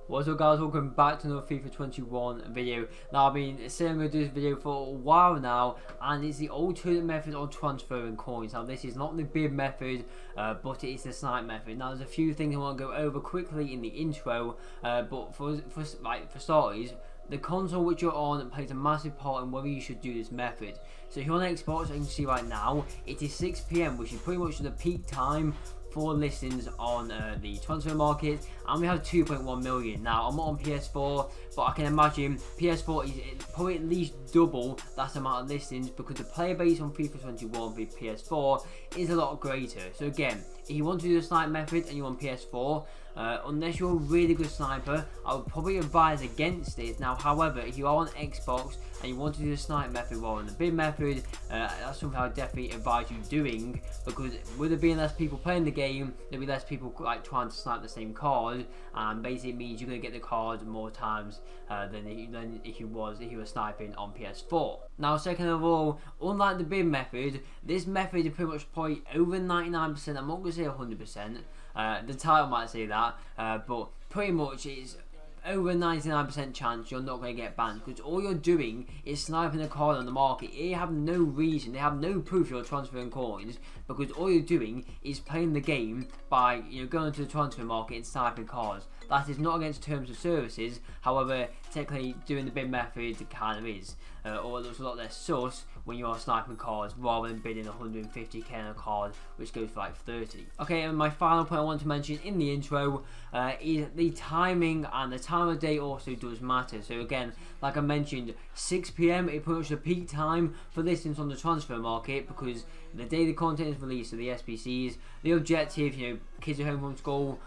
What's up guys, welcome back to another FIFA 21 video. Now I've been saying I'm going to do this video for a while now, and it's the alternate method of transferring coins. Now this is not the bid method, but it is the snipe method. Now there's a few things I want to go over quickly in the intro, but for starters, the console which you're on plays a massive part in whether you should do this method. So if you're on Xbox, as you can see right now, it is 6 PM, which is pretty much the peak time for listings on the transfer market, and we have 2.1 million. Now I'm not on PS4, but I can imagine PS4 is probably at least double that amount of listings, because the player base on FIFA 21 with PS4 is a lot greater. So again, if you want to do the snipe method and you're on PS4, unless you're a really good sniper, I would probably advise against it. Now however, if you are on Xbox and you want to do the snipe method rather than the bid method, that's something I would definitely advise you doing, because with there being less people playing the game, there'll be less people like trying to snipe the same card, and basically it means you're going to get the card more times than if you were sniping on PS4. Now second of all, unlike the bid method, this method is pretty much probably over 99%, I'm not going to say 100%, the title might say that, but pretty much it's over 99% chance you're not going to get banned, because all you're doing is sniping a card on the market. They have no reason, they have no proof you're transferring coins, because all you're doing is playing the game by going to the transfer market and sniping cards. That is not against terms of services. However, technically doing the bid method kind of is, or it looks a lot less sus when you are sniping cards rather than bidding 150k on a card which goes for like 30. Okay, and my final point I want to mention in the intro is the timing, and the time of day also does matter. So again, like I mentioned, 6 PM is pretty much the peak time for listings on the transfer market, because the day the content is released, so the SBCs, the objective, kids are home from school,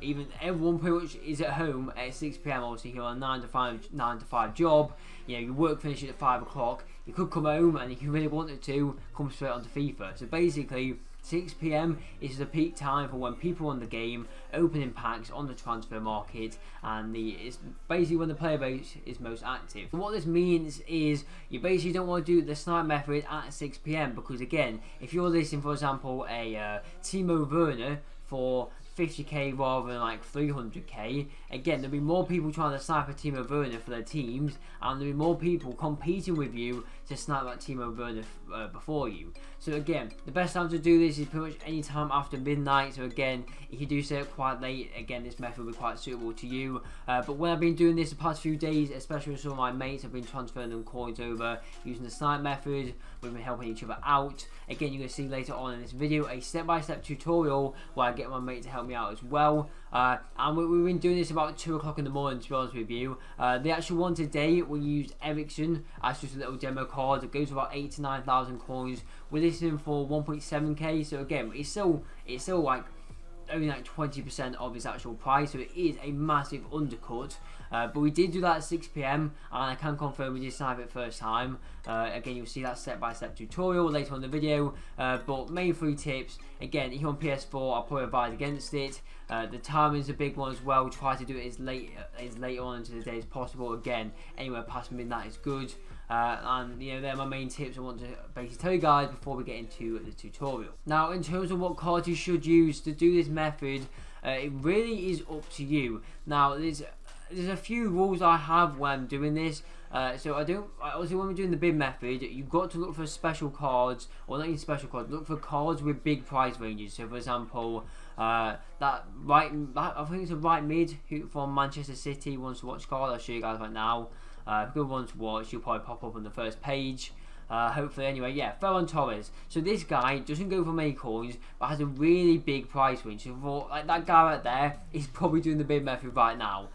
even everyone pretty much is at home at 6 PM. Obviously you're on a 9 to 5 job, your work finishes at 5 o'clock, you could come home and if you really wanted to, come straight onto FIFA. So basically 6 PM is the peak time for when people on the game opening packs on the transfer market, and it's basically when the player base is most active. And what this means is you basically don't want to do the snipe method at 6 PM, because again, if you're listing for example a Timo Werner for 50k rather than like 300k, again there'll be more people trying to snipe a Timo Werner for their teams, and there'll be more people competing with you to snipe that Timo Werner before you. So again, the best time to do this is pretty much any time after midnight. So again, if you do stay up quite late, again this method will be quite suitable to you. But when I've been doing this the past few days, especially with some of my mates, I've been transferring them coins over using the snipe method. We've been helping each other out. Again, you're going to see later on in this video a step-by-step tutorial where I get my mate to help me out as well. And we've been doing this about 2 o'clock in the morning, to be honest with you. The actual one today, we used Ericsson as just a little demo card. It goes for about 8 to 9,000 coins. We're listing for 1.7k. So again, it's still like only like 20% of its actual price, so it is a massive undercut. But we did do that at 6 PM, and I can confirm we did snipe it first time. Again, you'll see that step-by-step tutorial later on in the video. But main 3 tips. Again, if you're on PS4, I'll probably advise against it. The timing is a big one as well. Try to do it as late on into the day as possible. Again, anywhere past midnight is good. And they're my main tips I want to basically tell you guys before we get into the tutorial. Now, in terms of what cards you should use to do this method, it really is up to you. Now, there's a few rules I have when I'm doing this. So obviously when we're doing the bid method, you've got to look for special cards, or not even special cards, look for cards with big price ranges. So for example, I think it's a right mid who from Manchester City wants to watch card. I'll show you guys right now. Good one to watch, you'll probably pop up on the first page. Hopefully anyway, yeah, Ferran Torres. So this guy doesn't go for many coins, but has a really big price range. So for like that guy right there, he's probably doing the bid method right now.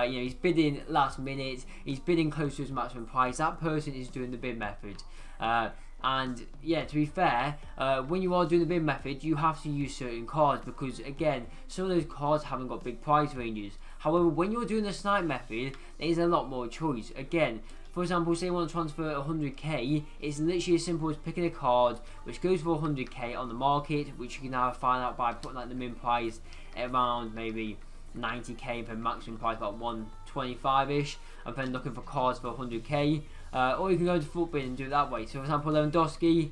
He's bidding last minute, he's bidding close to his maximum price. That person is doing the bid method. And yeah, to be fair, when you are doing the bid method, you have to use certain cards, because again, some of those cards haven't got big price ranges. However, when you're doing the snipe method, there's a lot more choice. Again, for example, say you want to transfer 100k, it's literally as simple as picking a card which goes for 100k on the market, which you can now find out by putting like the min price around maybe 90k for maximum price about 125ish, and then looking for cards for 100k. Or you can go to FUTBIN and do it that way. So for example, Lewandowski,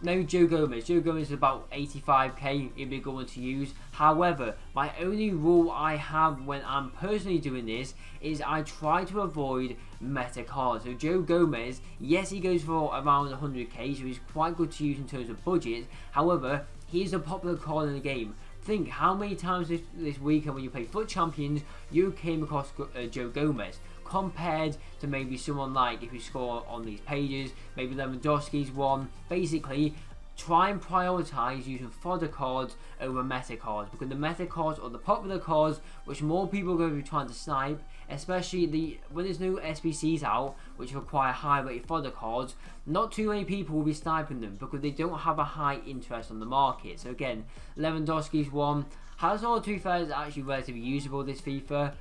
maybe Joe Gomez. Joe Gomez is about 85k, it'd be a good one to use. However, my only rule I have when I'm personally doing this is I try to avoid meta cards. So Joe Gomez, yes, he goes for around 100k, so he's quite good to use in terms of budget. However, he's a popular card in the game. Think how many times this weekend when you play FUT Champions you came across Joe Gomez, compared to maybe someone like, if you score on these pages, maybe Lewandowski's one. Basically, try and prioritize using fodder cards over meta cards, because the meta cards are the popular cards which more people are going to be trying to snipe, especially when there's no SBCs out which require high rated fodder cards. Not too many people will be sniping them because they don't have a high interest on the market. So again, Lewandowski's one. Hazard, to be fair, is actually relatively usable this FIFA,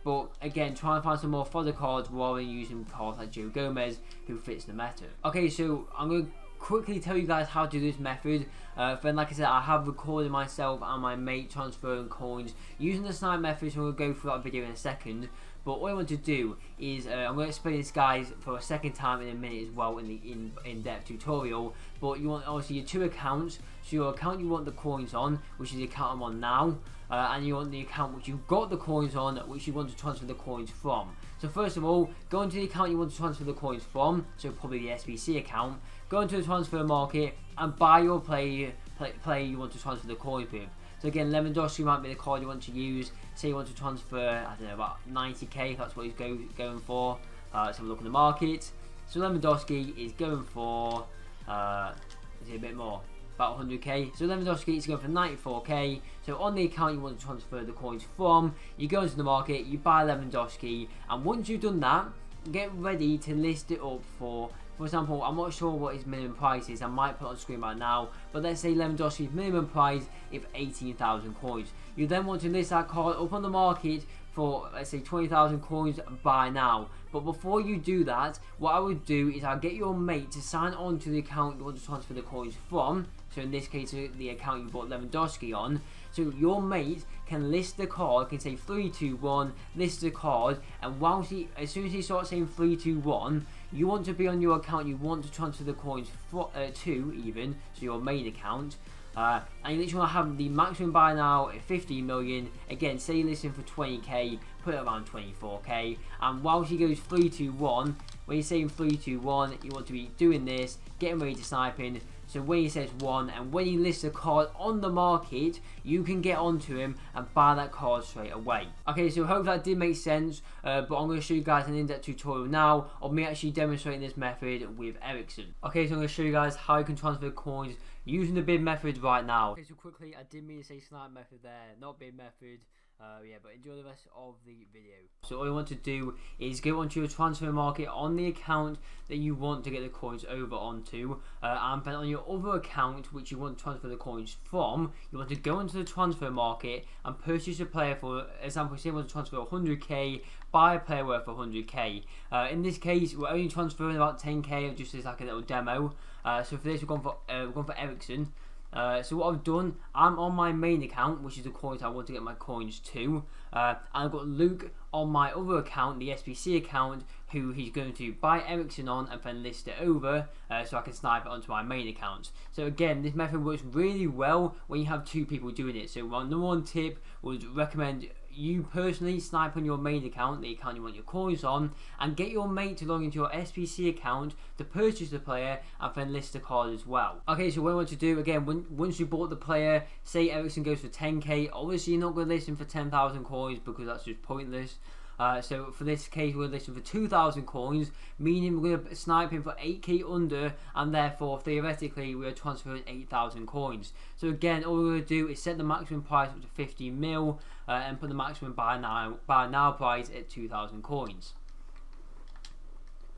but again, try and find some more fodder cards rather than using cards like Joe Gomez who fits the meta. Okay, so I'm going to quickly tell you guys how to do this method. Then, like I said, I have recorded myself and my mate transferring coins using the snipe method, so we'll go through that video in a second. But what I want to do is I'm going to explain this, guys, for a second time in a minute as well in the in-depth tutorial. But you want obviously your two accounts. So your account you want the coins on, which is the account I'm on now, and you want the account which you've got the coins on, which you want to transfer the coins from. So first of all, go into the account you want to transfer the coins from, so probably the SBC account. Go into the transfer market and buy your player you want to transfer the coins with. So again, Lewandowski might be the card you want to use. Say you want to transfer, I don't know, about 90k, if that's what he's going for. Let's have a look at the market. So Lewandowski is going for, is it a bit more? About 100k. So Lewandowski is going for 94k. So on the account you want to transfer the coins from, you go into the market, you buy Lewandowski, and once you've done that, get ready to list it up for example, I'm not sure what his minimum price is, I might put it on screen right now, but let's say Lewandowski's minimum price is 18,000 coins. You then want to list that card up on the market for, let's say, 20,000 coins by now. But before you do that, what I would do is I'll get your mate to sign on to the account you want to transfer the coins from. So in this case, the account you bought Lewandowski on. So your mate can list the card, can say 3, 2, 1, list the card, and whilst as soon as he starts saying 3, 2, 1, you want to be on your account you want to transfer the coins to, even, so your main account. And you literally want to have the maximum buy now at 15 million. Again, say you listen for 20k, put it around 24k. And whilst he goes 3, 2, 1, when you're saying 3, 2, 1, you want to be doing this, getting ready to snipe in. So when he says 1, and when he lists a card on the market, you can get onto him and buy that card straight away. Okay, so hopefully that did make sense, but I'm going to show you guys an in-depth tutorial now of me actually demonstrating this method with Eriksen. Okay, so I'm going to show you guys how you can transfer coins using the bid method right now. Okay, so quickly, I did mean to say snipe method there, not bid method. Yeah, but enjoy the rest of the video. So all you want to do is go onto your transfer market on the account that you want to get the coins over onto, and then on your other account which you want to transfer the coins from, you want to go into the transfer market and purchase a player. For example, say you want to transfer 100k, buy a player worth 100k. In this case, we're only transferring about 10k, just as like a little demo. So for this, we're going for Eriksen. So what I've done, I'm on my main account, which is the coins I want to get my coins to, and I've got Luke on my other account, the SBC account, who he's going to buy Eriksen on and then list it over, so I can snipe it onto my main account. So again, this method works really well when you have two people doing it. So my number one tip would recommend you personally snipe on your main account, the account you want your coins on, and get your mate to log into your SBC account to purchase the player and then list the card as well. Okay, so what I want to do, again, once you bought the player, say Eriksen goes for 10k, obviously you're not going to list him for 10,000 coins because that's just pointless. So for this case, we're listing for 2,000 coins, meaning we're going to snipe him for 8k under, and therefore theoretically we are transferring 8,000 coins. So again, all we're going to do is set the maximum price up to 15 mil and put the maximum buy now price at 2,000 coins.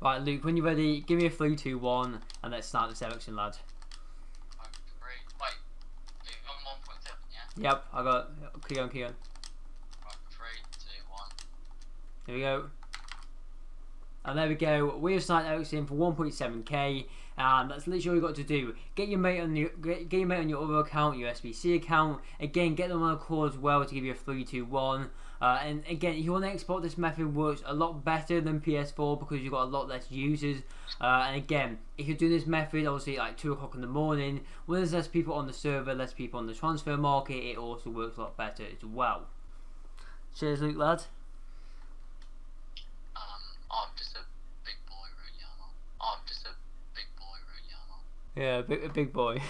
Right, Luke, when you're ready, give me a 3, 2, 1, and let's start this Eriksen, lad. Wait, you're on 1.7, yeah? Yep, I got it. Keep on. There we go. And there we go. We have sniped Eriksen for 1.7k, and that's literally all you got to do. Get your mate on your other account, your SBC account. Again, get them on a call as well to give you a 3, 2, 1. And again, if you want to export, this method works a lot better than PS4 because you've got a lot less users. And again, if you're doing this method, obviously like 2 o'clock in the morning, when there's less people on the server, less people on the transfer market, it also works a lot better as well. Cheers, Luke, lad. I'm just a big boy, really, am I? I'm just a big boy, really, am I? Yeah, a big boy.